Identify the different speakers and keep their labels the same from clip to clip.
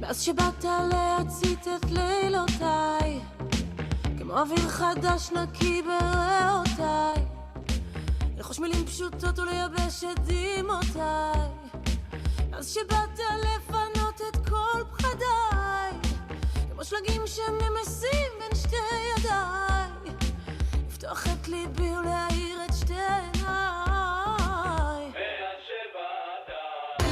Speaker 1: מאז שבאת להצית את לילותיי, כמו אוויר חדש נקי בריאותיי, לחוש מילים פשוטות ולייבש את דמעותיי. מאז שבאת לפנות את כל פחדיי, כמו שלגים שנמסים בין שתי ידיי, לפתוח את ליבי ולהאיר את שתי עיניי.
Speaker 2: מאז שבאת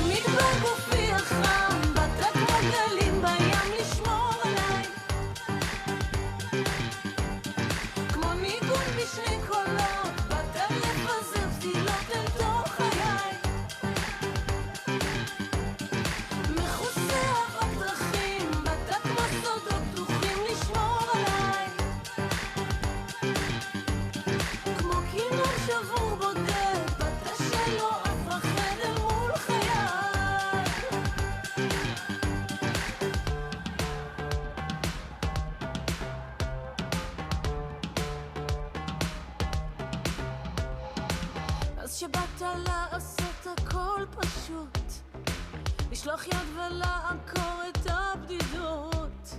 Speaker 1: מדבר גופי החם, באת כמו גלים בים לשמור עליי, כמו ניגון בשני קולות, באת לפזר תפילות אל תוך חיי, מכוסה אבק דרכים, באת כמו סודות פתוחים לשמור עליי, כמו כינור שבור בודד, באת שלא אפחד אל מול חיי. אז שבאת לעשות הכל פשוט, לשלוח יד ולעקור את הבדידות,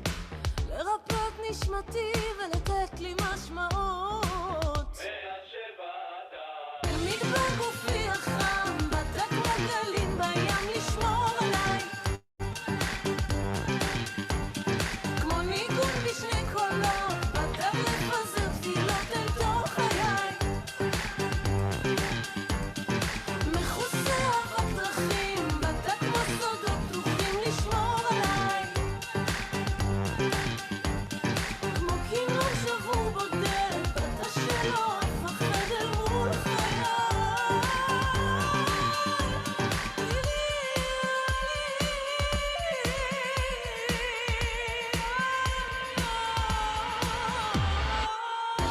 Speaker 1: לרפא את נשמתי ולתת לי משמעות.
Speaker 2: מאז שבאת
Speaker 1: מדבר גופי החם, באת כמו גלים בים לשמור עליי, כמו ניגון בשני קולות, באת לפזר תפילות אל תוך חיי, מכוסה אבק דרכים, באת כמו סודות פתוחים לשמור עליי, כמו כינור שבור בודד, באת שלא אפחד אל מול חיי.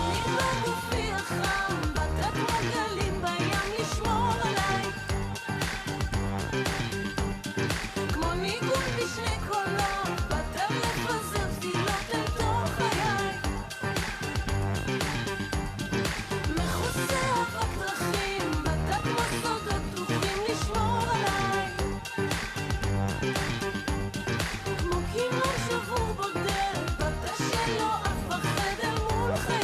Speaker 1: מדבר גופי החם, באת כמו גלים בים לשמור עליי, כמו ניגון בשני קולות, באת לפזר תפילות אל תוך חיי, מכוסה אבק דרכים, באת כמו סודות פתוחים לשמור עליי, כמו כינור שבור בודד, באת שלא אפחד אל מול חיי.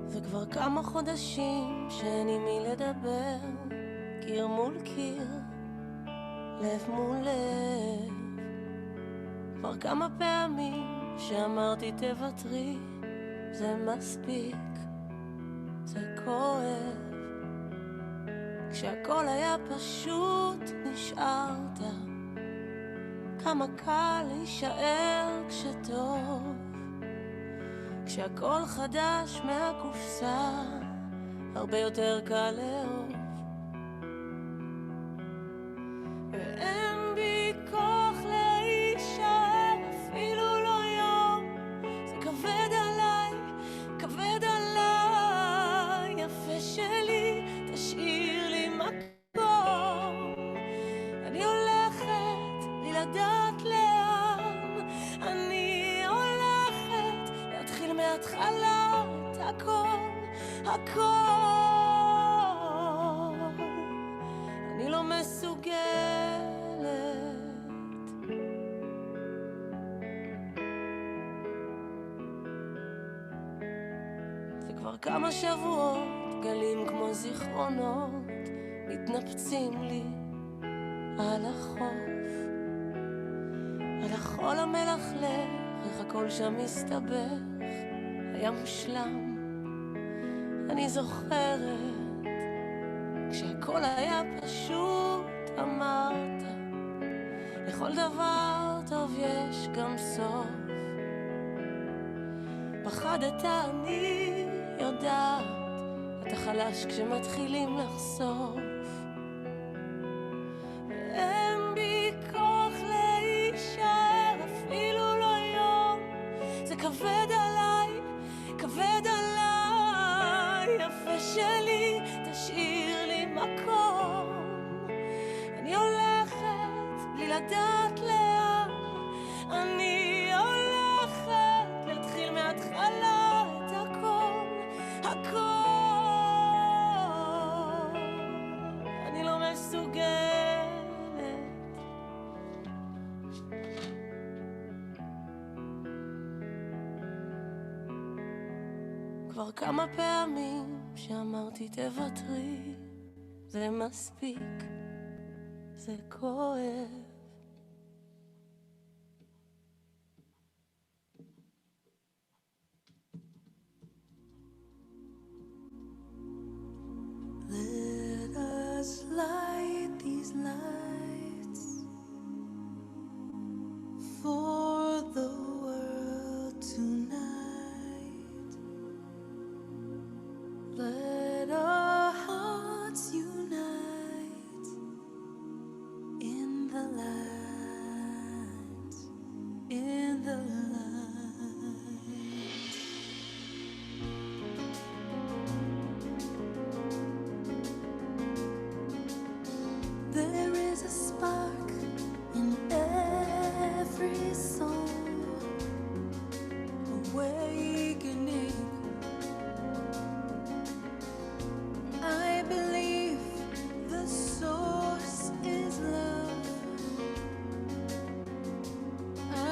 Speaker 1: זה כבר כמה חודשים שאין עם מי לדבר, קיר מול קיר, לב מול לב. כבר כמה פעמים שאמרתי תוותרי, זה מספיק, זה כואב. כשהכל היה פשוט נשארת, כמה קל להישאר כשטוב, כשהכל חדש מהקופסה, הרבה יותר קל לאהוב. ואין בי כוח להישאר אפילו לא יום, זה כבד עליי, כבד עליי. יפה שלי, תשאיר לי מקום, אני הולכת בלי לדעת לאן, אני הולכת להתחיל מההתחלה את הכל, הכל. אני לא מסוגלת. זה כבר כמה שבועות, גלים כמו זיכרונות מתנפצים לי על החוף, על החול המלכלך, איך הכל שם מסתבך, היה מושלם. אני זוכרת כשהכל היה פשוט, אמרת לכל דבר טוב יש גם סוף. פחדת, אני יודעת, אתה חלש כשמתחילים לחשוף, ואין בי כל כבר כמה פעמים שאמרתי תוותרי, זה מספיק, זה כואב. Let us light these lights for the world tonight. Let our hearts unite in the light, in the light. There is a spark in every soul, awakening. I believe the source is love.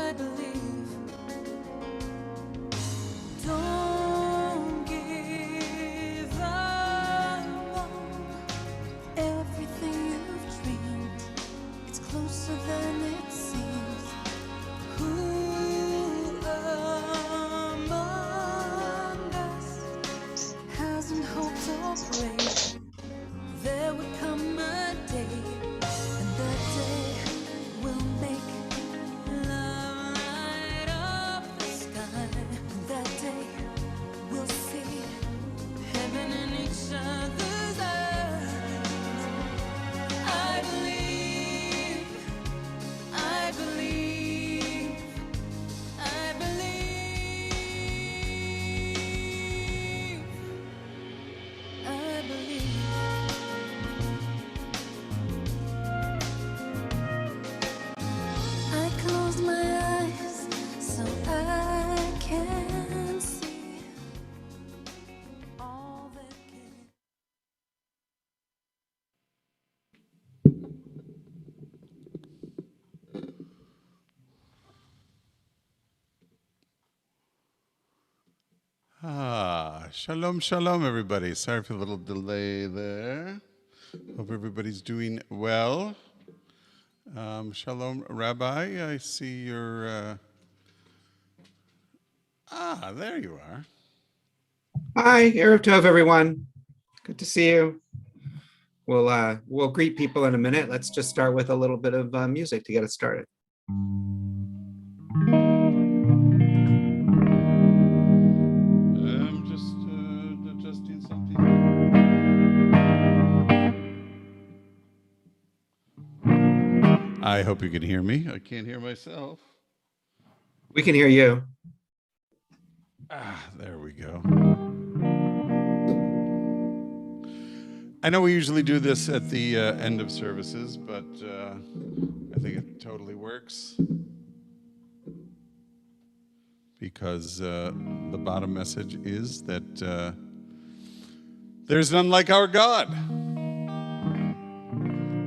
Speaker 1: I believe. Don't give up on everything you've dreamed. It's closer than it seems. Who among us hasn't hoped or prayed there would come a day, and that day will make love light up the sky. And that day we'll see heaven in each other's eyes. I believe, I believe, I believe, I believe. I close my eyes so I can see all that can.
Speaker 3: Shalom, shalom, everybody. Sorry for the little delay there. Hope everybody's doing well. Shalom, Rabbi. I see your... there you are.
Speaker 4: Hi, Erev Tov, everyone. Good to see you. We'll greet people in a minute. Let's just start with a little bit of music to get us started.
Speaker 3: I'm just adjusting something. I hope you can hear me. I can't hear myself.
Speaker 4: We can hear you.
Speaker 3: There we go. I know we usually do this at the end of services, but I think it totally works. Because the bottom message is that there's none like our God.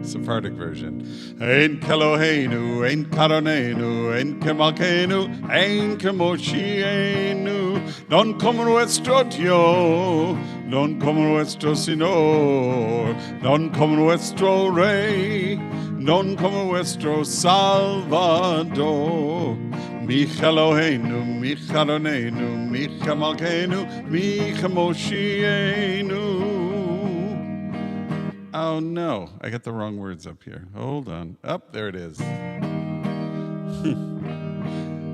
Speaker 3: Sephardic version. Ein Keloheinu, ein Karonenu, ein Kemalkeinu, ein Kemoshienu, non como nuestro Dios, non como nuestro Señor, non como nuestro Rey, non como nuestro Salvador. Mi Keloheinu, mi Karonenu, mi Kemalkeinu, mi Kemoshienu. Oh no, I got the wrong words up here. Hold on. Up, there it is.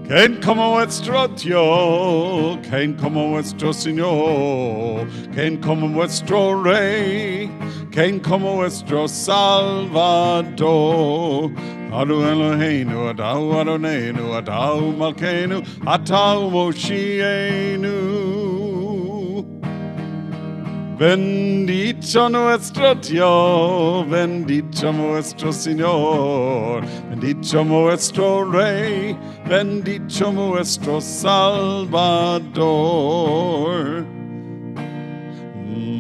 Speaker 3: Ken como vuestro Dios, ken como vuestro Señor, ken como vuestro Rey, ken como vuestro Salvador. Adu Eloheinu, Adau Adonenu, Adau Malkeinu, Atau Moshienu. Bendito nuestro Dios, bendito nuestro Señor, bendito nuestro Rey, bendito nuestro Salvador.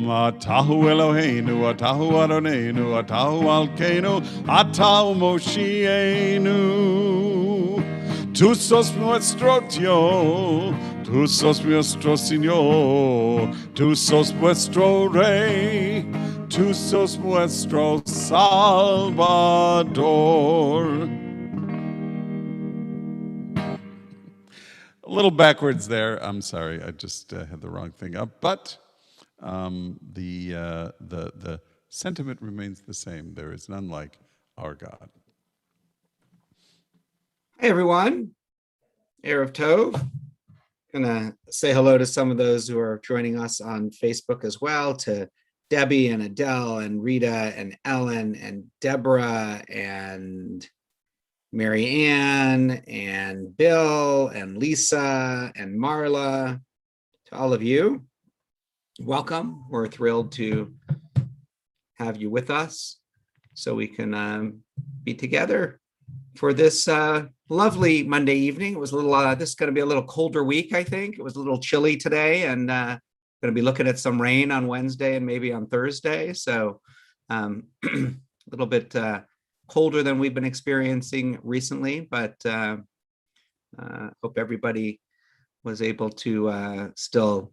Speaker 3: Atahu Eloheinu, Atahu Adonenu, Atahu Malkeinu, Atahu Moshienu. Tú sos nuestro Dios, tú Tú sos nuestro Señor, tú sos vuestro Rey, tú sos nuestro Salvador. A little backwards there. I'm sorry, I just had the wrong thing up. But the sentiment remains the same. There is none like our God.
Speaker 4: Hey everyone, Erev Tov. Gonna say hello to some of those who are joining us on Facebook as well, to Debbie and Adele and Rita and Ellen and Deborah and Mary Ann and Bill and Lisa and Marla. To all of you, welcome. We're thrilled to have you with us so we can be together for this lovely Monday evening. It was a little, this is going to be a little colder week, I think. It was a little chilly today, and going to be looking at some rain on Wednesday and maybe on Thursday. So a little bit colder than we've been experiencing recently, but hope everybody was able to still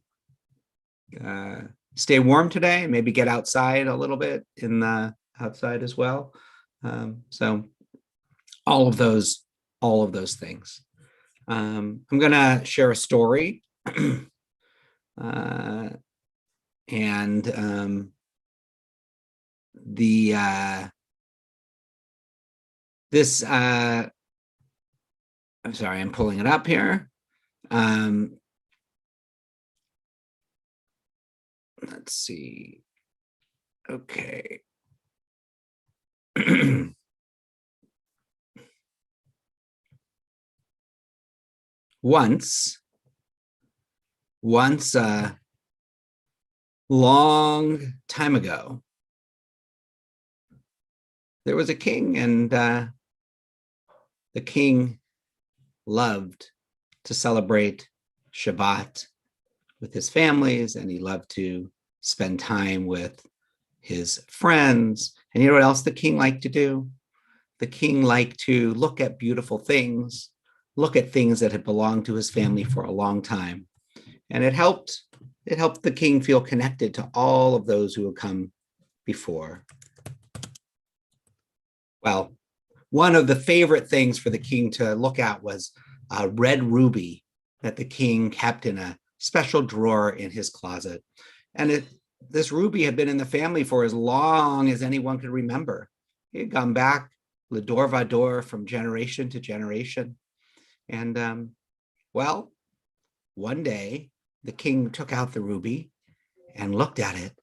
Speaker 4: stay warm today, and maybe get outside a little bit in the outside as well. So all of those things. I'm gonna share a story, and this. I'm sorry, I'm pulling it up here. Let's see. Okay. Once a long time ago, there was a king, and the king loved to celebrate Shabbat with his families, and he loved to spend time with his friends. And you know what else the king liked to do? The king liked to look at beautiful things, look at things that had belonged to his family for a long time. And it helped the king feel connected to all of those who had come before. Well, one of the favorite things for the king to look at was a red ruby that the king kept in a special drawer in his closet. And this ruby had been in the family for as long as anyone could remember. It had gone back Lador Vador from generation to generation. And well, one day the king took out the ruby and looked at it,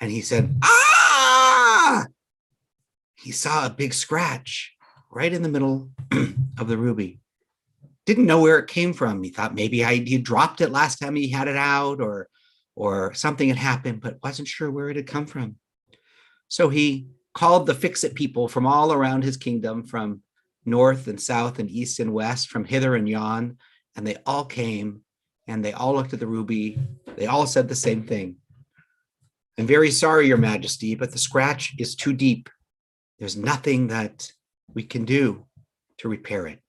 Speaker 4: and he said, "Ah!" He saw a big scratch right in the middle of the ruby. Didn't know where it came from. He thought maybe he dropped it last time he had it out, or something had happened, but wasn't sure where it had come from. So he called the fix-it people from all around his kingdom, from north and south and east and west, from hither and yon, and they all came, and they all looked at the ruby. They all said the same thing. "I'm very sorry, Your Majesty, but the scratch is too deep. There's nothing that we can do to repair it."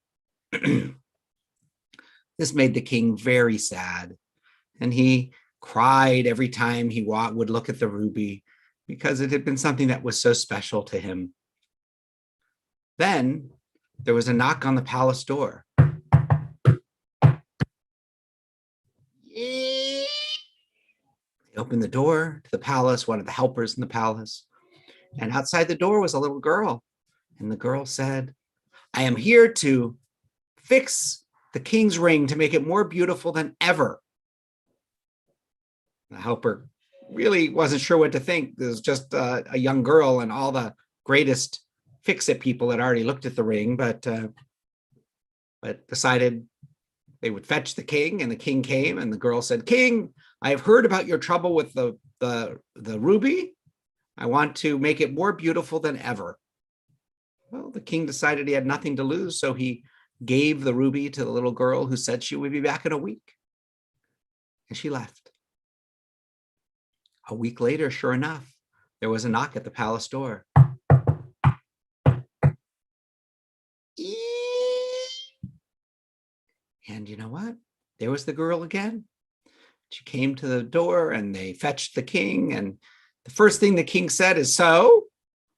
Speaker 4: This made the king very sad, and he cried every time he would look at the ruby, because it had been something that was so special to him. Then there was a knock on the palace door. They opened the door to the palace, one of the helpers in the palace, and outside the door was a little girl. And the girl said, "I am here to fix the king's ring to make it more beautiful than ever." The helper really wasn't sure what to think. There was just a young girl, and all the greatest fix-it people had already looked at the ring, but decided they would fetch the king. And the king came, and the girl said, "King, I have heard about your trouble with the ruby. I want to make it more beautiful than ever." Well, the king decided he had nothing to lose, so he gave the ruby to the little girl, who said she would be back in a week. And she left. A week later, sure enough, there was a knock at the palace door. And you know what? there was the girl again. She came to the door and they fetched the king. And the first thing the king said is, "So,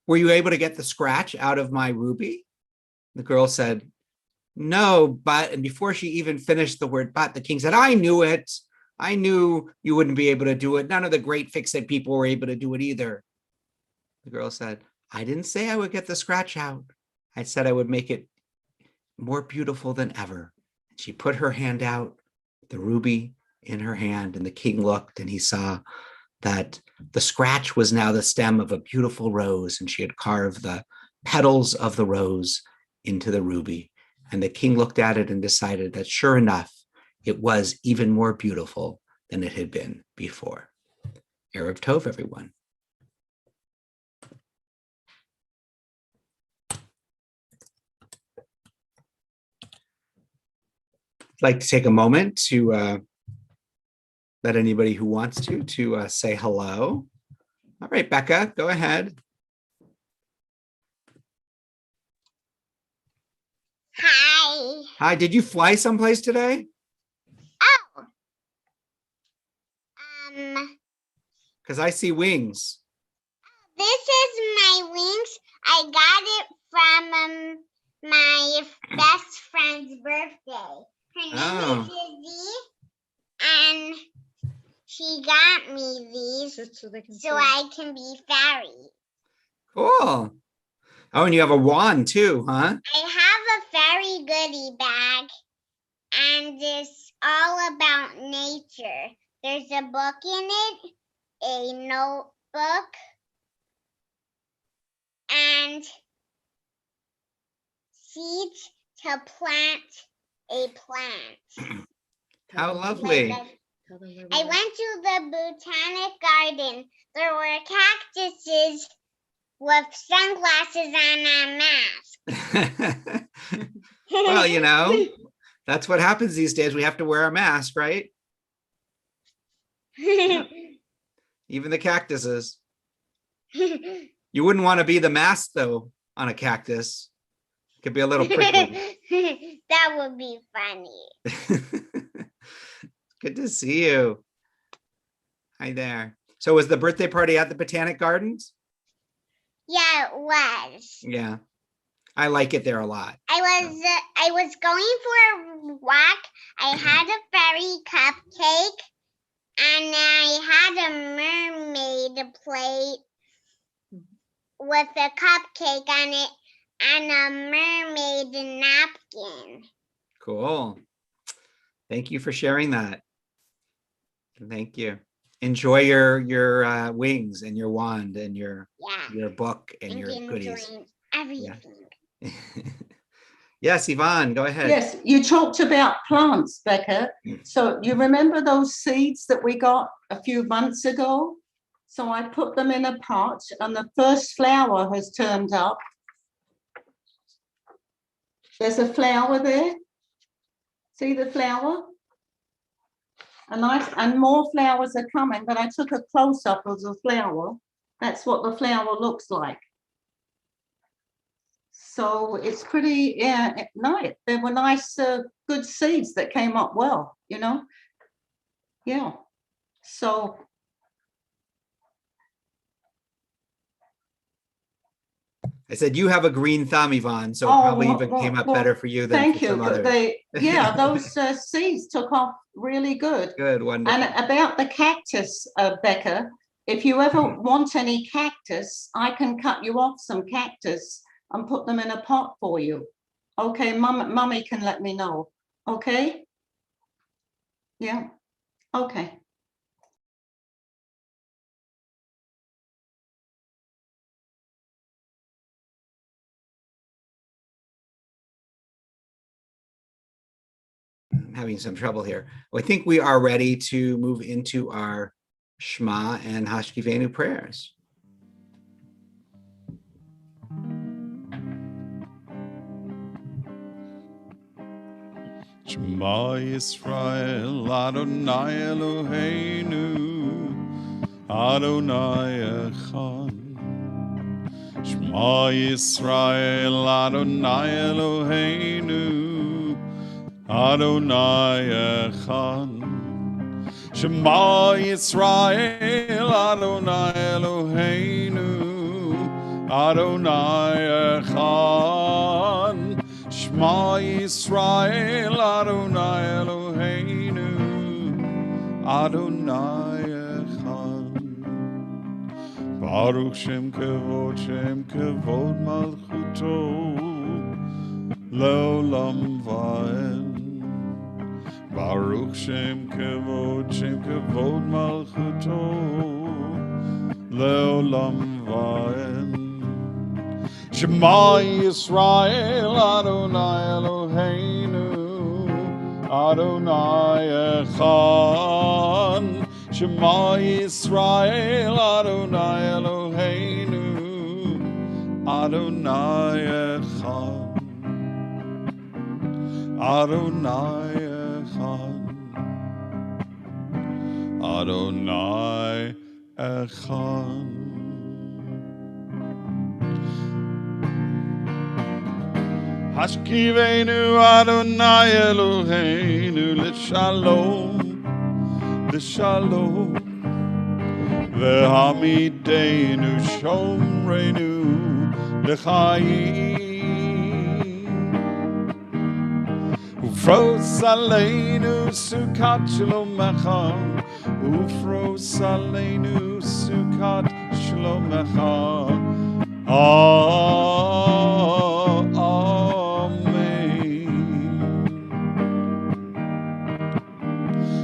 Speaker 4: were you able to get the scratch out of my ruby?" The girl said, "No, but," and before she even finished the word "but," the king said, "I knew it. I knew you wouldn't be able to do it. None of the great fix-it people were able to do it either." The girl said, "I didn't say I would get the scratch out. I said I would make it more beautiful than ever." She put her hand out, the ruby in her hand, and the king looked and he saw that the scratch was now the stem of a beautiful rose, and she had carved the petals of the rose into the ruby. And the king looked at it and decided that sure enough, it was even more beautiful than it had been before. Erev Tov, everyone. I'd like to take a moment to let anybody who wants to say hello. All right, Becca, go ahead.
Speaker 5: Hi.
Speaker 4: Hi, did you fly someplace today?
Speaker 5: Oh.
Speaker 4: Because I see wings.
Speaker 5: This is my wings. I got it from my best friend's birthday. Her name is Izzy, and she got me these so I can be fairy.
Speaker 4: Cool. Oh, and you have a wand too, huh?
Speaker 5: I have a fairy goodie bag, and it's all about nature. There's a book in it, a notebook, and seeds to plant a plant.
Speaker 4: How lovely.
Speaker 5: I went to the botanic garden. There were cactuses with sunglasses and a mask.
Speaker 4: Well, you know, that's what happens these days. We have to wear a mask, right? Even the cactuses. You wouldn't want to be the mask, though, on a cactus. It could be a little prickly.
Speaker 5: That would be funny.
Speaker 4: Good to see you. Hi there. So was the birthday party at the Botanic Gardens?
Speaker 5: Yeah, it was.
Speaker 4: Yeah. I like it there a lot.
Speaker 5: I was going for a walk. I had a fairy cupcake, and I had a mermaid plate with a cupcake on it and a mermaid napkin.
Speaker 4: Cool. Thank you for sharing that. Thank you. Enjoy your wings and your wand and your book and your goodies.
Speaker 5: Everything.
Speaker 4: Yeah. Yes, Yvonne, go ahead.
Speaker 6: Yes, you talked about plants, Becca. So you remember those seeds that we got a few months ago? So I put them in a pot and the first flower has turned up. There's a flower there. See the flower? And more flowers are coming, but I took a close-up of the flower. That's what the flower looks like. So it's pretty nice. There were nice, good seeds that came up well, you know? Yeah. So
Speaker 4: I said you have a green thumb, Yvonne, so it probably even came up better for you than for some others.
Speaker 6: Those seeds took off really good.
Speaker 4: Good, wonderful.
Speaker 6: And about the cactus, Becca, if you ever want any cactus, I can cut you off some cactus and put them in a pot for you. Okay, Mummy can let me know. Okay? Yeah. Okay.
Speaker 4: I'm having some trouble here. Well, I think we are ready to move into our Shema and Hashkivenu prayers.
Speaker 3: Shema Yisrael, Adonai Eloheinu, Adonai Echad. Shema Yisrael, Adonai Eloheinu, Adonai Echad. Shema Yisrael, Adonai Eloheinu, Adonai Echad. Shema Yisrael, Adonai Eloheinu, Adonai Echad. Baruch Shem Kevod Malchuto, Leolam Vaed. Baruch Shem Kevod Malchuto, Leolam Vaed. Shema Yisrael, Adonai Eloheinu, Adonai Echad. Shema Yisrael, Adonai Eloheinu, Adonai Echad. Adonai Echad. Adonai Echad. Hashkivenu Adonai Eloheinu l'shalom, l'shalom. V'hamidenu shomrenu l'chayim. Ufros aleinu sukat shlomecha, Ufros aleinu sukat shlomecha. Amen.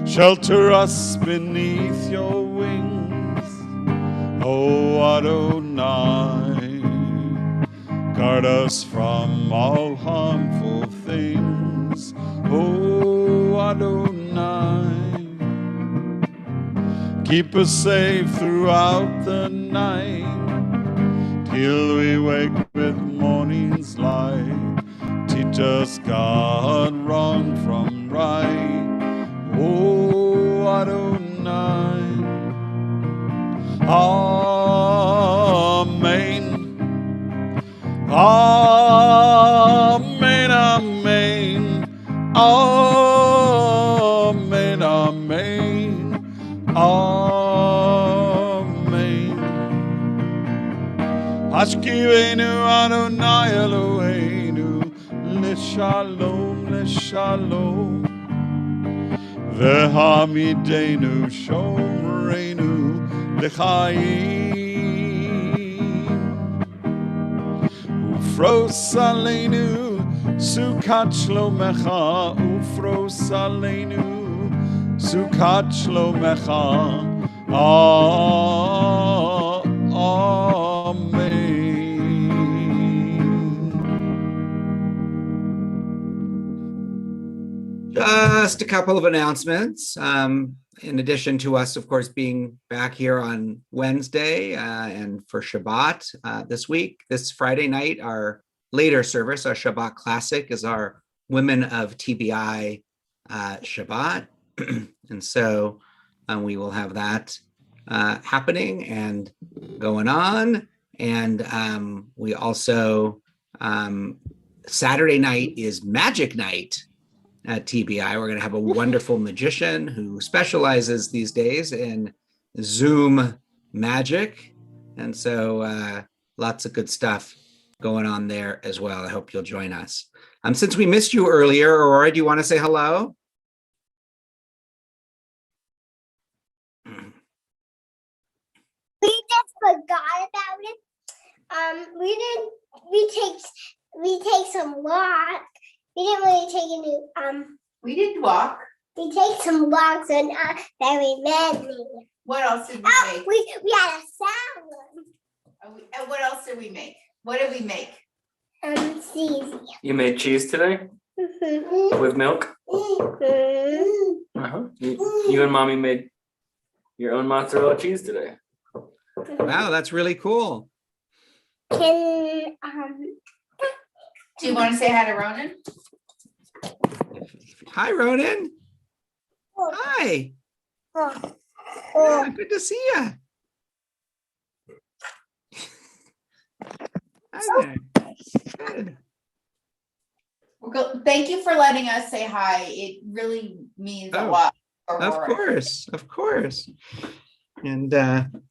Speaker 3: Shelter us beneath your wings, O Adonai. Guard us from all harmful things, O Adonai. Keep us safe throughout the night, till we wake with morning's light. Teach us, God, wrong from right, O Adonai. Amen. Amen, amen, amen, amen, amen. Hashkivenu Adonai Eloheinu, l'shalom, l'shalom. V'hamidenu shomrenu l'chayim. Ufros aleinu sukat shlomecha, Ufros aleinu sukat shlomecha. Amen.
Speaker 4: Just a couple of announcements. In addition to us, of course, being back here on Wednesday and for Shabbat this Friday night, our later service, our Shabbat Classic, is our Women of TBI Shabbat. And so we will have that happening and going on. And we also, Saturday night is Magic Night at TBI. We're going to have a wonderful magician who specializes these days in Zoom magic. And so lots of good stuff going on there as well. I hope you'll join us. Since we missed you earlier, Aurora, do you want to say hello?
Speaker 5: We just forgot about it. We take some walk. We didn't really take any
Speaker 6: We did walk.
Speaker 5: we take some walks and very many.
Speaker 6: What else did we
Speaker 5: Oh,
Speaker 6: make?
Speaker 5: we had a salad.
Speaker 6: And what else did we make? What did we make?
Speaker 5: Cheesy.
Speaker 7: You made cheese today with milk?
Speaker 5: Mhm.
Speaker 7: You and mommy made your own mozzarella cheese today.
Speaker 4: Wow, that's really cool.
Speaker 5: Can
Speaker 6: Do you want to say hi to Ronan?
Speaker 4: Hi, Ronan. Hi.
Speaker 5: oh,
Speaker 4: Yeah, good to see you. Hi there. Good.
Speaker 8: Thank you for letting us say hi. It really means a
Speaker 4: Oh,
Speaker 8: lot.
Speaker 4: Of
Speaker 8: Aurora.
Speaker 4: course, of course. And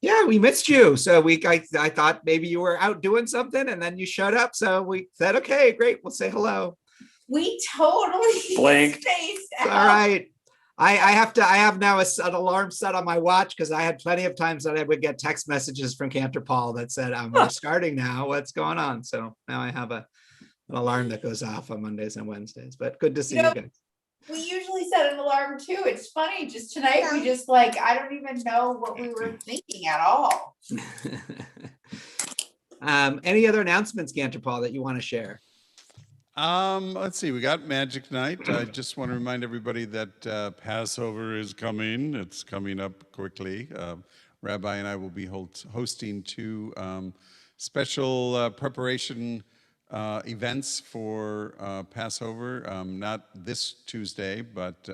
Speaker 4: yeah, we missed you. So I thought maybe you were out doing something and then you showed up. So we said, okay, great, we'll say hello.
Speaker 8: We totally
Speaker 7: Blinked.
Speaker 8: spaced
Speaker 4: It's
Speaker 8: out.
Speaker 4: all right. I have now an alarm set on my watch because I had plenty of times that I would get text messages from Cantor Paul that said, we're starting now. What's going on? So now I have an alarm that goes off on Mondays and Wednesdays, but good to see you guys.
Speaker 8: We usually set an alarm too. It's funny, just tonight we just I don't even know what we were thinking at all.
Speaker 4: Any other announcements, Cantor Paul, that you want to share?
Speaker 3: Let's see. We got Magic Night. I just want to remind everybody that Passover is coming. It's coming up quickly. Rabbi and I will be hosting two special preparation events for Passover. Not this Tuesday, but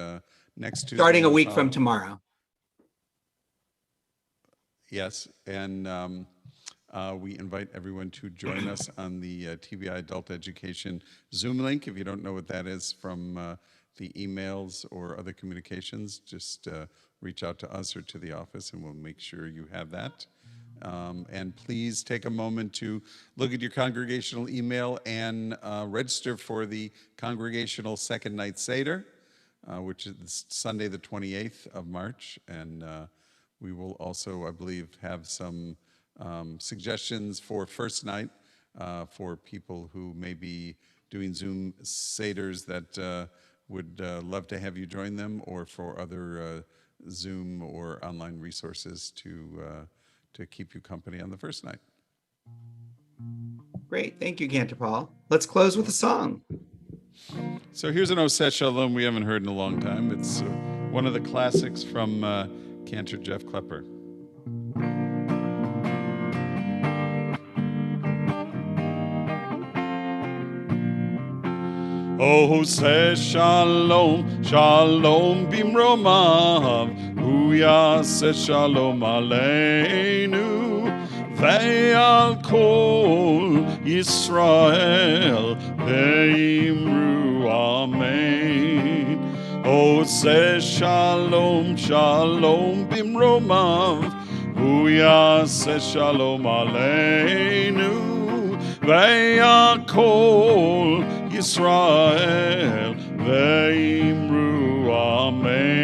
Speaker 3: next Tuesday.
Speaker 4: Starting a week from tomorrow.
Speaker 3: Yes, and we invite everyone to join us on the TBI Adult Education Zoom link. If you don't know what that is from the emails or other communications, just reach out to us or to the office and we'll make sure you have that. And please take a moment to look at your congregational email and register for the Congregational Second Night Seder, which is Sunday the 28th of March. And we will also, I believe, have some suggestions for first night for people who may be doing Zoom Seders that would love to have you join them, or for other Zoom or online resources to keep you company on the first night.
Speaker 4: Great, thank you, Cantor Paul. Let's close with a song.
Speaker 3: So here's an Oseh Shalom we haven't heard in a long time. It's one of the classics from Cantor Jeff Klepper. Oseh Shalom, Shalom Bimromav, Hu Yaseh Shalom Aleinu, Ve'al Kol Yisrael, Ve'imru Amen. Oseh Shalom, Shalom Bimromav, Hu Yaseh Shalom Aleinu, Ve'al Kol Yisrael, ve'imru amen.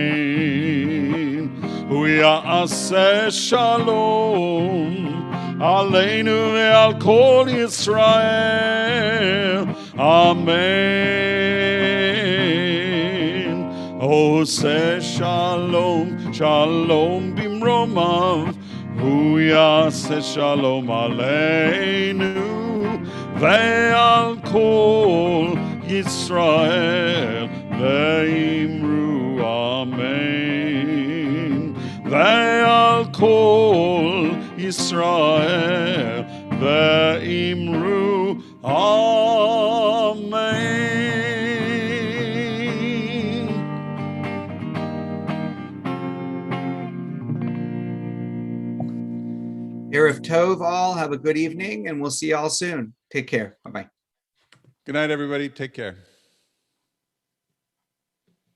Speaker 3: Hu ya'aseh shalom aleinu ve'al kol Yisrael, amen. Oseh shalom, shalom bimromav, hu ya'aseh shalom aleinu, ve'al kol Yisrael, ve'imru amen. Ve'al kol Yisrael, ve'imru amen.
Speaker 4: Erev Tov all, have a good evening, and we'll see you all soon. Take care. Bye-bye.
Speaker 3: Good night, everybody. Take care.